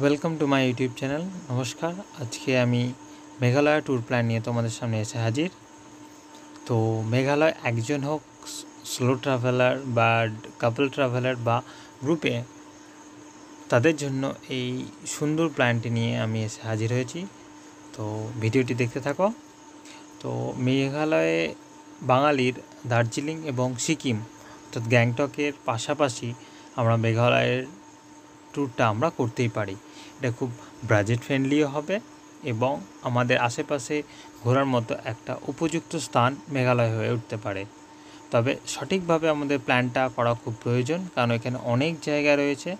Welcome to my YouTube channel. নমস্কার। আজকে আমি মেঘালয় ট্যুর প্ল্যান নিয়ে তোমাদের সামনে এসে হাজির। তো মেঘালয় একজন হোক, স্লো ট্রাভেলার বা কাপল ট্রাভেলার বা গ্রুপে, তাদের জন্য এই সুন্দর প্ল্যানটি নিয়ে আমি এসে হাজির হয়েছি। তো ভিডিওটি দেখতে থাকো। তো মেঘালয়ে বাঙালির দার্জিলিং এবং সিকিম অর্থাৎ গ্যাংটকের পাশাপাশি আমরা মেঘালয়ের ট্যুরটা আমরা করতেই পারি। এটা খুব বাজেট ফ্রেন্ডলিও হবে এবং আমাদের আশেপাশে ঘোরার মতো একটা উপযুক্ত স্থান মেঘালয় হয়ে উঠতে পারে। তবে সঠিকভাবে আমাদের প্ল্যানটা করা খুব প্রয়োজন, কারণ এখানে অনেক জায়গা রয়েছে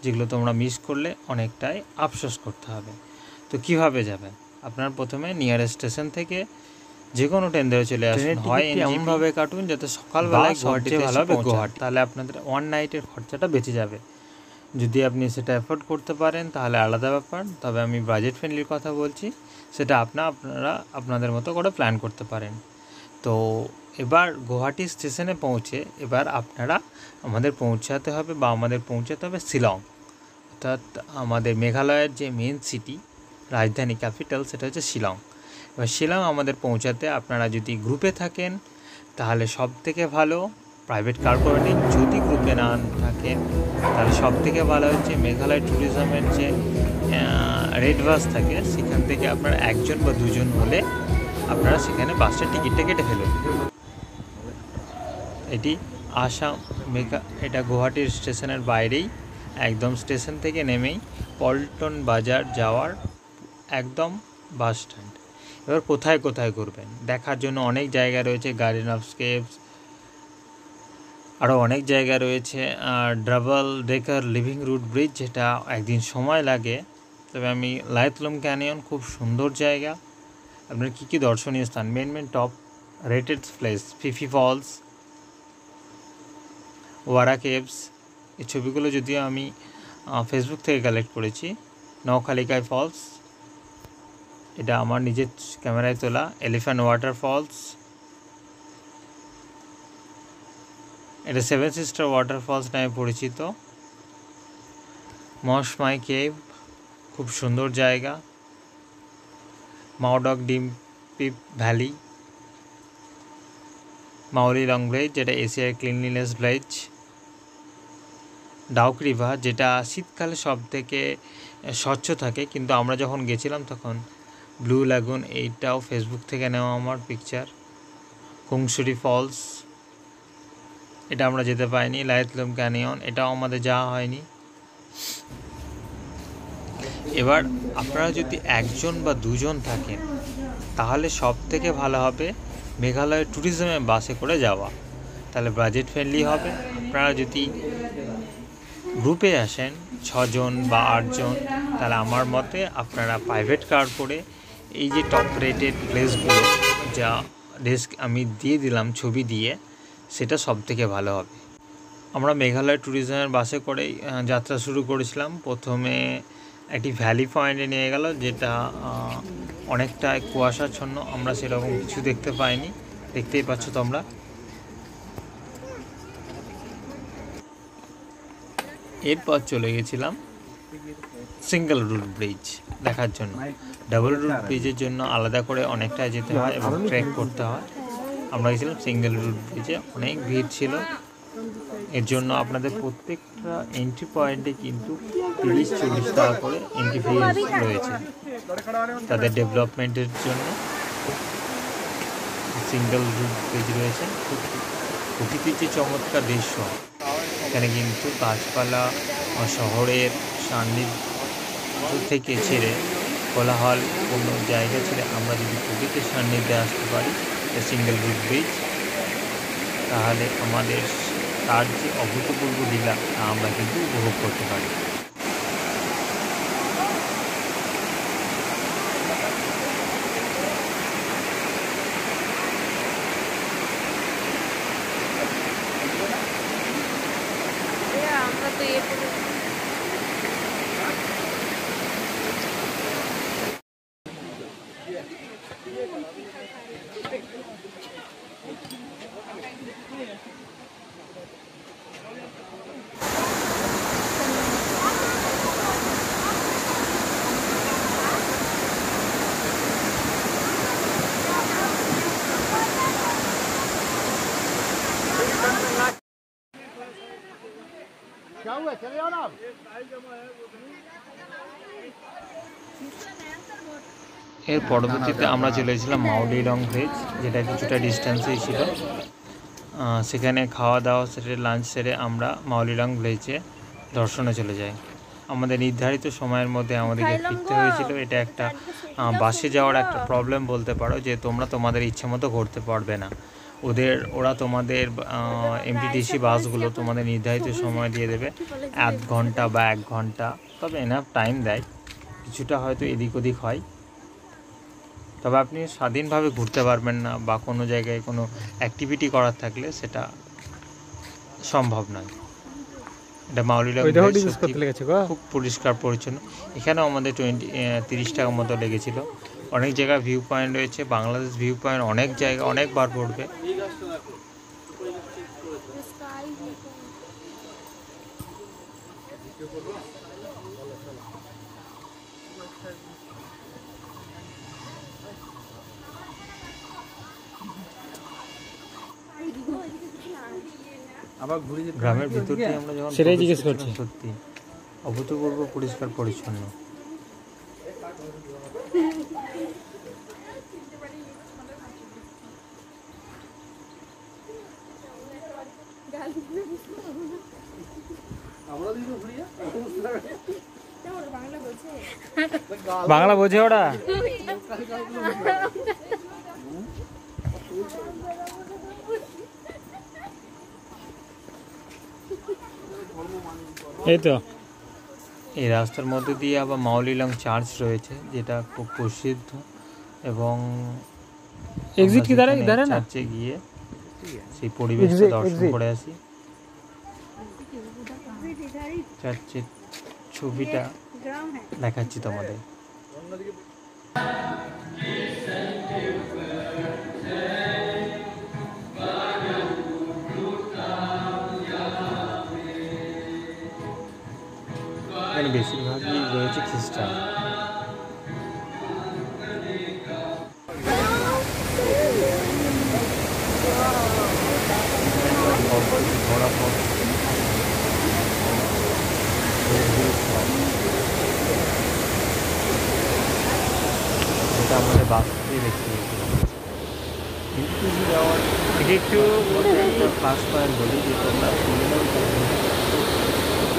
যেগুলো তোমরা মিস করলে অনেকটাই আফসোস করতে হবে। তো কিভাবে যাবেন? আপনার প্রথমে নিয়ারেস্ট স্টেশন থেকে যে কোনো ট্রেন ধরে চলে আসুন, হয় এমনভাবে কাটুন যাতে সকালবেলায় সবচেয়ে ভালো হবে গুয়াহাটি, তাহলে আপনাদের ওয়ান নাইটের খরচাটা বেঁচে যাবে। যদি আপনি সেটা অ্যাফোর্ড করতে পারেন তাহলে আলাদা ব্যাপার, তবে আমি বাজেট ফ্রেন্ডলির কথা বলছি, সেটা আপনারা আপনাদের মতো করে প্ল্যান করতে পারেন। তো এবার গুয়াহাটি স্টেশনে পৌঁছে এবার আপনারা আমাদের পৌঁছাতে হবে শিলং, অর্থাৎ আমাদের মেঘালয়ের যে মেন সিটি, রাজধানী ক্যাপিটাল, সেটা হচ্ছে শিলং। এবার শিলং আমাদের পৌঁছাতে আপনারা যদি গ্রুপে থাকেন তাহলে সব থেকে ভালো প্রাইভেট কার করে নিন। যদি গ্রুপে না থাকেন তাহলে সব থেকে ভালো হচ্ছে মেঘালয় ট্যুরিজমের যে রেড বাস থাকে, সেখান থেকে আপনারা একজন বা দুজন হলে আপনারা সেখানে বাসের টিকিটটা কেটে ফেলুন। এটি আসাম এটা গুয়াহাটির স্টেশনের বাইরেই, একদম স্টেশন থেকে নেমেই পল্টন বাজার যাওয়ার একদম বাস স্ট্যান্ড। এবার কোথায় কোথায় ঘুরবেন দেখার জন্য অনেক জায়গা রয়েছে, গার্ডেন অফ স্কেপস, আরও অনেক জায়গা রয়েছে। Double decker living root bridge, যেটা একদিন সময় লাগে। তবে আমি লাইতলুম ক্যানিয়ন, খুব সুন্দর জায়গা। আপনার কী কী দর্শনীয় স্থান, main top rated place, Fifi falls, Wara caves, এই ছবিগুলো যদিও আমি ফেসবুক থেকে কালেক্ট করেছি। নওখালিকায় ফলস, এটা আমার নিজের ক্যামেরায় তোলা। এলিফ্যান্ট ওয়াটার ফলস, এটা সেভেন সিস্টার ওয়াটারফলস নামে পরিচিত। মশমাই কেভ, খুব সুন্দর জায়গা। মাওডক ডিম পিপ ভ্যালি, মাওলি লং ভিলেজ, যেটা এশিয়ার ক্লিনলিনেস ভিলেজ। ডাউক রিভার, যেটা শীতকালে সব থেকে স্বচ্ছ থাকে, কিন্তু আমরা যখন গেছিলাম তখন ব্লু লাগুন, এইটাও ফেসবুক থেকে নেওয়া আমার পিকচার। কুংসুরি ফলস, এটা আমরা যেতে পাইনি। লাইতলুম ক্যানিয়ন, এটাও আমাদের যাওয়া হয়নি। এবার আপনারা যদি একজন বা দুজন থাকেন তাহলে সব থেকে ভালো হবে মেঘালয় ট্যুরিজমের বাসে করে যাওয়া, তাহলে বাজেট ফ্রেন্ডলি হবে। আপনারা যদি গ্রুপে আসেন 6 জন বা 8 জন, তাহলে আমার মতে আপনারা প্রাইভেট কার করে এই যে টপ রেটেড প্লেসগুলো, যা ডেস্ক আমি দিয়ে দিলাম ছবি দিয়ে, সেটা সব থেকে ভালো হবে। আমরা মেঘালয় ট্যুরিজমের বাসে করেই যাত্রা শুরু করেছিলাম। প্রথমে একটি ভ্যালি পয়েন্টে নিয়ে গেল, যেটা অনেকটা কুয়াশাচ্ছন্ন, আমরা সেরকম কিছু দেখতে পাইনি, দেখতেই পাচ্ছ তোমরা। এরপর চলে গেছিলাম সিঙ্গেল রুট ব্রিজ দেখার জন্য। ডাবল রুট ব্রিজের জন্য আলাদা করে অনেকটা যেতে হয় এবং ট্রেক করতে হয়। আমরা গেছিলাম সিঙ্গেল রুট ব্রিজে, অনেক ভিড় ছিল। এর জন্য আপনাদের প্রত্যেকটা এন্ট্রি পয়েন্টে কিন্তু 30-40 টাকা করে এন্ট্রি ফি রয়েছে তাদের ডেভেলপমেন্টের জন্য। সিঙ্গেল রুট ব্রিজ রয়েছে। প্রকৃতির যে চমৎকার দৃশ্য, এখানে কিন্তু গাছপালা শহরের সান্নিধ্য থেকে ছেড়ে, কোলাহল কোনো জায়গা ছেড়ে আমরা যদি প্রকৃতির সান্নিধ্যে আসতে পারি সিঙ্গেল রুট ব্রিজ, তাহলে আমাদের তার যে অভূতপূর্ব লীলা তা আমরা কিন্তু উপভোগ করতে পারি। আমরা তো এর পরবর্তীতে আমরা চলে এসেছিলাম মাউলিলং ব্রিজ, যেটা কিছুটা ডিস্টেন্সেই ছিল। সেখানে খাওয়া দাওয়া সেরে লাঞ্চ সেরে আমরা মাউলিলং ব্রিজে দর্শনে চলে যাই। আমাদের নির্ধারিত সময়ের মধ্যে আমাদেরকে ফিরতে হয়েছিল। এটা একটা বাসে যাওয়ার একটা প্রবলেম বলতে পারো, যে তোমরা তোমাদের ইচ্ছে মতো করতে পারবে না। ওরা তোমাদের এমটিডিসি বাসগুলো তোমাদের নির্ধারিত সময় দিয়ে দেবে, 1 ঘন্টা বা 1 ঘন্টা, তবে এনাফ টাইম দেয়। কিছুটা হয়তো এদিক ওদিক হয়, তবে আপনি স্বাধীনভাবে ঘুরতে পারবেন না, বা কোনো জায়গায় কোনো অ্যাক্টিভিটি করার থাকলে সেটা সম্ভব নয়। এটা মাউলিলং খুব পরিষ্কার পরিচ্ছন্ন। এখানেও আমাদের 30 টাকা মতো লেগেছিল। অনেক জায়গায় ভিউ পয়েন্ট রয়েছে, বাংলাদেশ ভিউ পয়েন্ট অনেক জায়গা অনেকবার পড়বে। গ্রামের ভিতর দিয়ে আমরা যখন সেটাই জিজ্ঞেস করছি, সত্যি অভূতপূর্ব পরিষ্কার পরিচ্ছন্ন। বাংলা বোঝে ওরা? এই তো এই রাস্তার মধ্যে দিয়ে আবার মাউলিলং চার্চ রয়েছে, যেটা খুব প্রসিদ্ধ, এবং এক্সিট কি দাঁড়ায় না, চার্চে গিয়ে সেই পরিবেশটা দর্শন করে আসি। চার্চের ছবিটা দেখাচ্ছি তোমাদের। এখানে বেশিরভাগই রয়েছে খ্রিস্টান। এটা আমাদের বাস্তবে দেখতে পেয়েছিলাম। কিন্তু যাওয়ার একটু ক্লাস পয়েন্ট বলি, যে তোমরা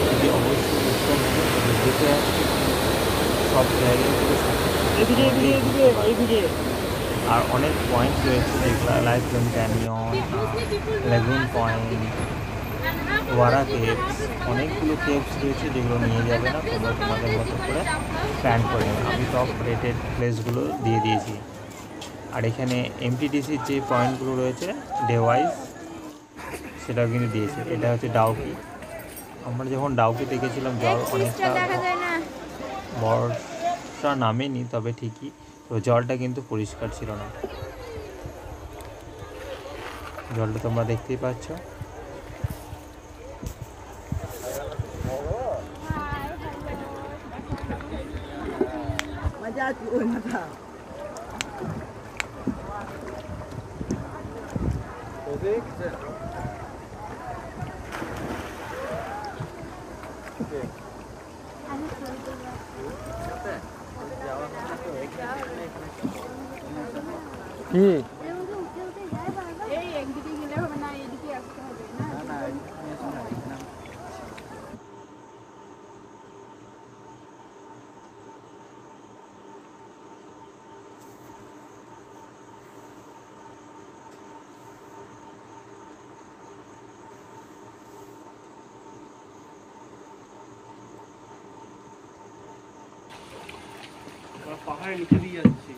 যদি অবশ্যই উত্তম যেতে সব জায়গাগুলো আর অনেক পয়েন্ট রয়েছে, যেগুলো lifeline canyon, lagoon point, Wara caves, অনেকগুলো কেভস রয়েছে যেগুলো নিয়ে যাবে না, তোমরা তোমাদের মতো করে প্ল্যান করে নেবে। আমি টপ রেটেড প্লেসগুলো দিয়ে দিয়েছি। আর এখানে এমটিডিসির যে পয়েন্টগুলো রয়েছে ডে ওয়াইজ, সেটাও কিন্তু দিয়েছে। এটা হচ্ছে ডাউকি। আমরা যখন ডাউকি দেখেছিলাম জল অনেকটা বর্ষা নামেনি, তবে ঠিকই তো জলটা কিন্তু পরিষ্কার ছিল না। জলটা তোমরা দেখতেই পাচ্ছ। কি পাহাড়ের নিচে দিয়ে যাচ্ছি।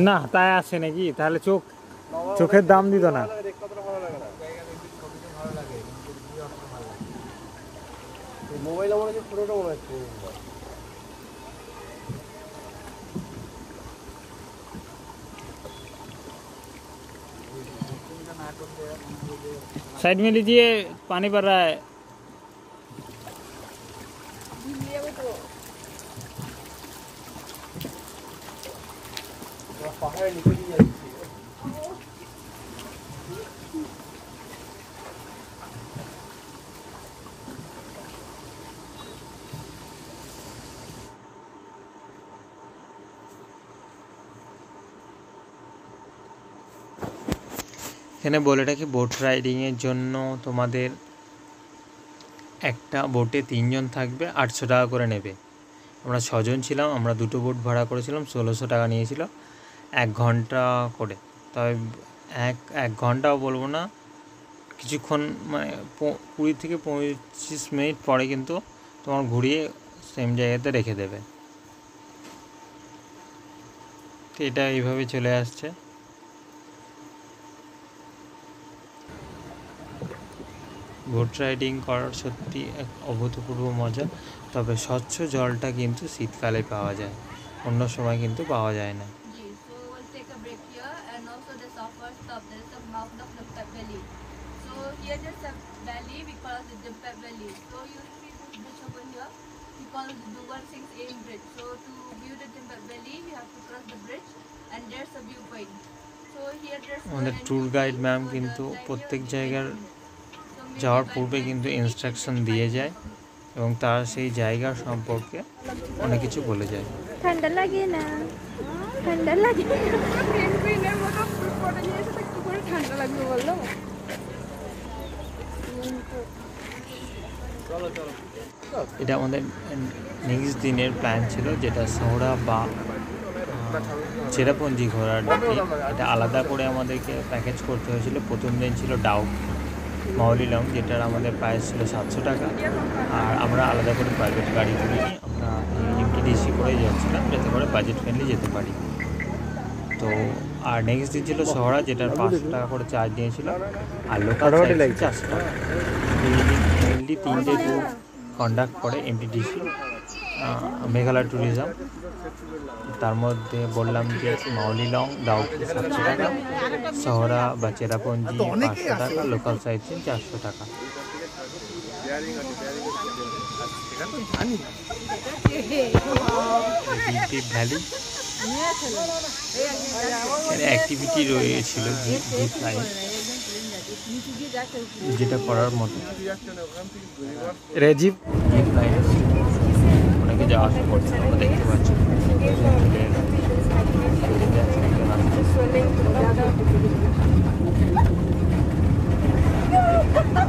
না তাই আসে নাকি? তাহলে চোখের দাম দিত না। মোবাইল আমার কাছে পুরোটা মনে হচ্ছে। साइड में लीजिए, पानी भर रहा है। পাহাড়ের নিচে দিয়ে যাচ্ছি। এখানে বলে রাখি, বোট রাইডিংয়ের জন্য তোমাদের একটা বোটে 3 জন থাকবে, 800 টাকা করে নেবে। আমরা 6 জন ছিলাম, আমরা 2টো বোট ভাড়া করেছিলাম, 1600 টাকা নিয়েছিল 1 ঘন্টা করে। তবে এক ঘন্টাও বলবো না, কিছুক্ষণ মানে 20 থেকে 25 মিনিট পরে কিন্তু তোমার ঘুরিয়ে সেম জায়গাতে রেখে দেবে। তো এটা এইভাবে চলে আসছে। বোট রাইডিং করার সত্যি এক অভূতপূর্ব মজা। তবে স্বচ্ছ জলটা কিন্তু শীতকালে পাওয়া যায়, অন্য সময় কিন্তু পাওয়া যায় না। जी, so we'll take a break here, and also the first stop there is a mountain of Dumpet Valley. So here there's a valley we call it the Dumpet Valley. So you see this bridge over here, we call it the Dungar Singh Aim Bridge. So to view the Dumpet Valley, you have to cross the bridge, and there's a viewpoint. So here there's আমাদের tour guide ma'am কিন্তু প্রত্যেক জায়গার যাওয়ার পূর্বে কিন্তু instruction দিয়ে যায় এবং তার সেই জায়গার সম্পর্কে অনেক কিছু বলে যায়। ঠান্ডা লাগে না, ঠান্ডা লাগে পেঙ্গুইনের মতো ফটো নিয়েছে, তো কি করে ঠান্ডা লাগবে বললো? এটা আমাদের নেক্সট দিনের প্ল্যান ছিল, যেটা সোহরা বা চেরাপুঞ্জি ঘোরার দিন। এটা আলাদা করে আমাদেরকে প্যাকেজ করতে হয়েছিল। প্রথম দিন ছিল ডাউক মাউলিলং, যেটার আমাদের প্রাইস ছিল 700 টাকা। আর আমরা আলাদা করে প্রাইভেট গাড়ি তুলে নিয়ে আমরা এমটিডিসি করেই যাচ্ছিলাম, যাতে করে বাজেট ফ্রেন্ডলি যেতে পারি। তো আর নেক্সট দিন ছিল সোহরা, যেটার 500 টাকা করে চার্জ নিয়েছিল, আর লোকাল 400 টাকা। মেনলি 3টে ট্যুর কন্ডাক্ট করে এমটিডিসি, মেঘালয় ট্যুরিজম। তার মধ্যে বললাম যে মাউলিলং ডাউক 700 টাকা, সোহরা বা চেরাপুঞ্জি 500 টাকা, লোকাল সাইট সিন 400 টাকা। ডিপ ভ্যালি অ্যাক্টিভিটি রয়েছিল, জিপ লাইন, যেটা করার মতো। রেজিপ জিপ লাইন অনেকে যাওয়া আসা করছে, আমরা দেখতে পাচ্ছি।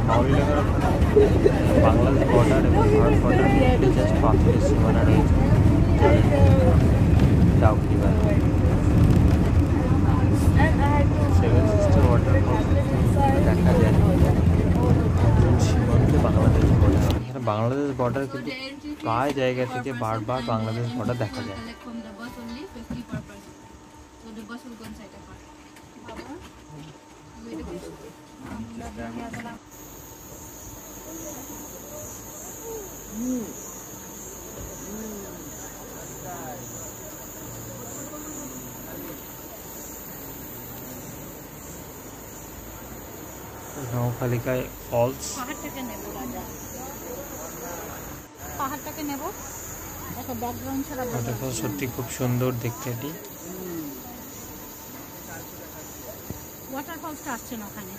মাউলিলংয়ের বাংলাদেশ বর্ডার এবং ভারত বর্ডার জাস্ট 5 মিনিট সীমানা রয়েছে ডাউক রিভার। সেভেন সিস্টার ওয়াটারফল দেখা যায় সীমান্তে বাংলাদেশ বর্ডার। এখানে বাংলাদেশ বর্ডার কিন্তু প্রায় জায়গা থেকে বারবার বাংলাদেশ বর্ডার দেখা যায়। From the bus only 50 per person. So the bus will go inside the car. Wait a minute. নৌখালিকায় ফলস, পাহাড়টাকে নেব রাজা, পাহাড়টাকে নেব। দেখো ব্যাকগ্রাউন্ড ছাড়া ওয়াটারফল সত্যি খুব সুন্দর দেখতে। এটি ওয়াটারফলসটা আসছে না ওখানে,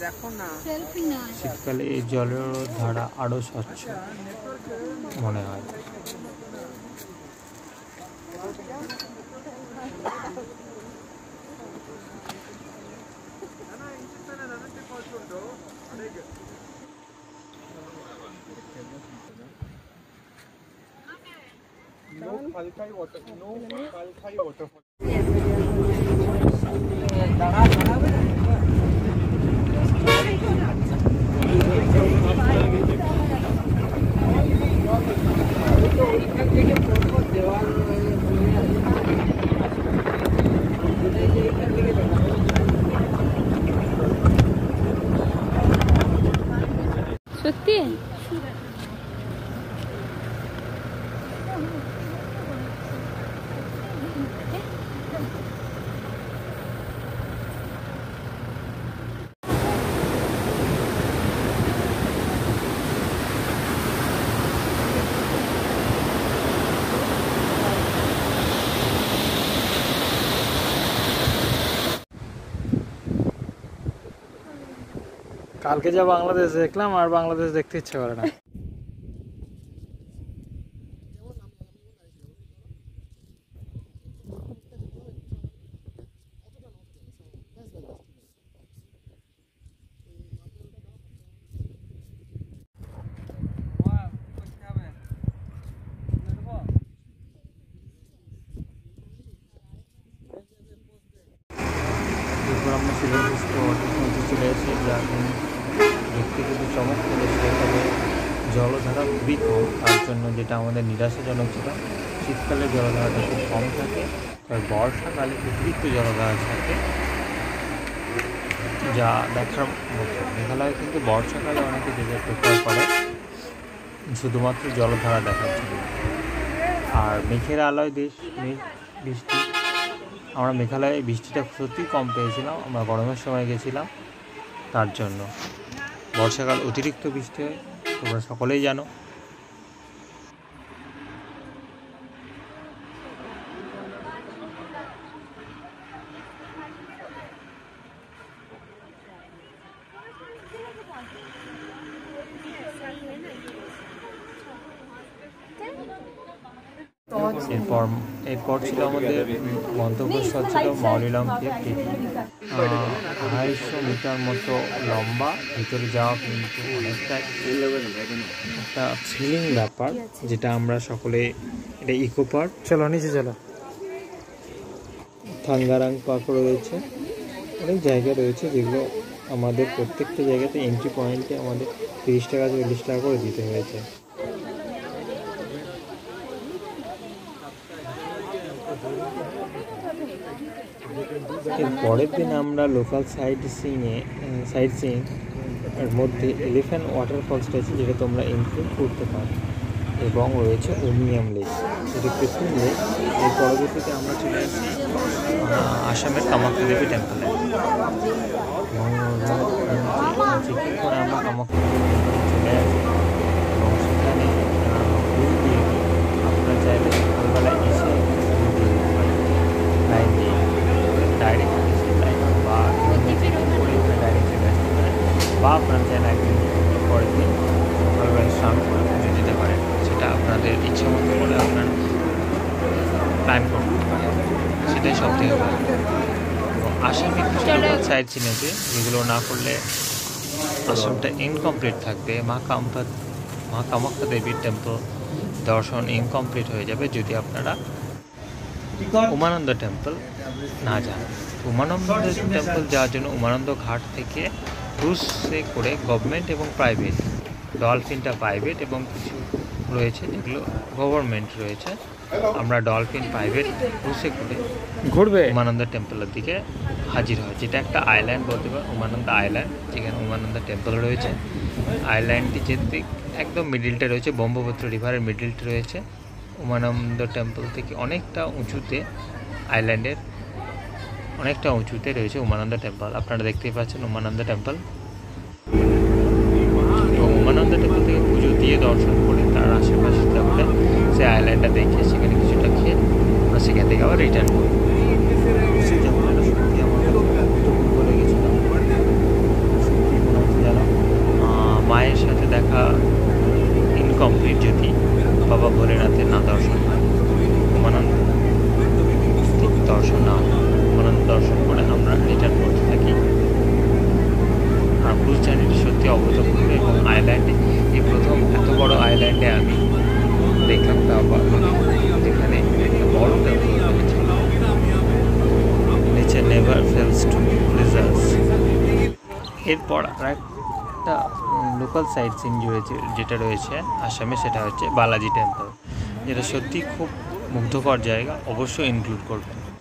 দেখো না, সেলফি নয়। শীতকালে এই জলের ধারা আরও স্বচ্ছ মনে হয়। নো খালখাই ওয়াটার, নো খালখাই ওয়াটারফল। সত্যি কালকে যা বাংলাদেশ দেখলাম আর বাংলাদেশ দেখতে ইচ্ছে করে না। এরপর আমরা সিলেট ওয়াটার ফলসে চলে এসেছি, যা দেখতে কিন্তু চমক করেছে, তবে জলধারা খুবই কম, তার জন্য যেটা আমাদের নিরাশাজনক ছিল। শীতকালে জলধারাটা খুব কম থাকে, তবে বর্ষাকালে অতিরিক্ত জলধারা থাকে, যা দেখার মতো। মেঘালয় কিন্তু বর্ষাকালে অনেকে যেতে প্রেফার করে শুধুমাত্র জলধারা দেখার জন্য। আর মেঘের আলোয় বৃষ্টি, আমরা মেঘালয়ে বৃষ্টিটা সত্যিই কম পেয়েছিলাম, আমরা গরমের সময় গেছিলাম, তার জন্য। বর্ষাকাল অতিরিক্ত বৃষ্টি হয়, তোমরা সকলেই জানো। এরপর ছিল আমাদের গন্তব্যস্থল ছিল মাউলিলং কেভ, যেটি 250 মিটার মতো লম্বা। ভিতরে যাওয়া কিন্তু অনেকটা একটা থ্রিলিং ব্যাপার, যেটা আমরা সকলে, এটা ইকো পার্ক। চলো নিচে চলো। থাঙ্গারাং পার্ক রয়েছে, অনেক জায়গা রয়েছে যেগুলো আমাদের প্রত্যেকটা জায়গাতে এন্ট্রি পয়েন্টে আমাদের 30 টাকা 40 টাকা করে দিতে হয়েছে। এর পরের দিন আমরা লোকাল সাইট সিইং এর মধ্যে এলিফ্যান্ট ওয়াটারফলসটা আছে, যেটা তোমরা ইনক্লুড করতে পারো, এবং রয়েছে উমিয়াম লেক, যেটি কৃষ্ণ লেক। এর পরবর্তীতে আমরা চলে আসি আসামের কামাখ্যা দেবী টেম্পলে, এবং চেকিং করে আমরা কামাখ্যা দেবী টেম্পলে চলে আসি। এবং সেখানে ফুল দিয়ে আপনারা চাইলে সকালবেলায় এসে লাইন দিয়ে ডাইরেক্ট এসে লাইন বা চেকিং করে ডাইরেক্ট চলে আসতে পারেন, বা আপনারা চাইলে একদিন পরের দিন সকালবেলা স্নান করে পুজো দিতে পারেন। সেটা আপনাদের ইচ্ছে মতো করে আপনার টাইম করতে পারেন, সেটাই সব থেকে ভালো। এবং আসামে কিছু লোকাল সাইট চিনেছে, যেগুলো না করলে আসামটা ইনকমপ্লিট থাকবে। মা কামাখ্যা দেবীর টেম্পল দর্শন ইনকমপ্লিট হয়ে যাবে যদি আপনারা উমানন্দ টেম্পল না যান। উমানন্দ টেম্পল যাওয়ার জন্য উমানন্দ ঘাট থেকে ক্রুজে করে গভর্নমেন্ট এবং প্রাইভেট, ডলফিনটা প্রাইভেট এবং কিছু রয়েছে যেগুলো গভর্নমেন্ট রয়েছে, আমরা ডলফিন প্রাইভেট ক্রুজে করে ঘুরবে উমানন্দ টেম্পলের দিকে হাজির হয়, যেটা একটা আইল্যান্ড বলতে পারে, উমানন্দ আইল্যান্ড, যেখানে উমানন্দ টেম্পল রয়েছে। আইল্যান্ডটি যেতে একদম মিডিলটা রয়েছে, ব্রহ্মপুত্র রিভারের মিডিলটা রয়েছে। উমানন্দ টেম্পল থেকে অনেকটা উঁচুতে, আইল্যান্ডের অনেকটা উঁচুতে রয়েছে উমানন্দ টেম্পল। আপনারা দেখতেই পাচ্ছেন উমানন্দ টেম্পল। এবং উমানন্দ টেম্পল থেকে পুজো দিয়ে দর্শন করে তার আশেপাশে তারপরে সে আইল্যান্ডটা দেখে সেখানে কিছুটা খেয়ে আমরা সেখান থেকে আবার রিটার্ন করি। সেই টেম্পলটা সত্যি আমার গুরুত্বপূর্ণ লেগেছিলাম। সত্যি মনে হচ্ছে যেন মায়ের সাথে দেখা ইনকমপ্লিট যদি বাবা ভোলেনাথের না দর্শন হয়, উমানন্দ দর্শন না হয়। উমানন্দ দর্শন করে আমরা রিটার্ন করতে থাকি। আর ক্রুজ জার্নিটি সত্যি অভূতপূর্ব, এবং আইল্যান্ডে এই প্রথম এত বড় আইল্যান্ডে আমি দেখলাম, তা যেখানে একটা বড় টেম্পল রয়েছে, nature never fails to pleasures. এরপর আর একটা লোকাল সাইট সিন রয়েছে, যেটা রয়েছে আসামে, সেটা হচ্ছে বালাজি টেম্পল, যেটা সত্যি খুব মুগ্ধকর জায়গা, অবশ্যই ইনক্লুড করবে।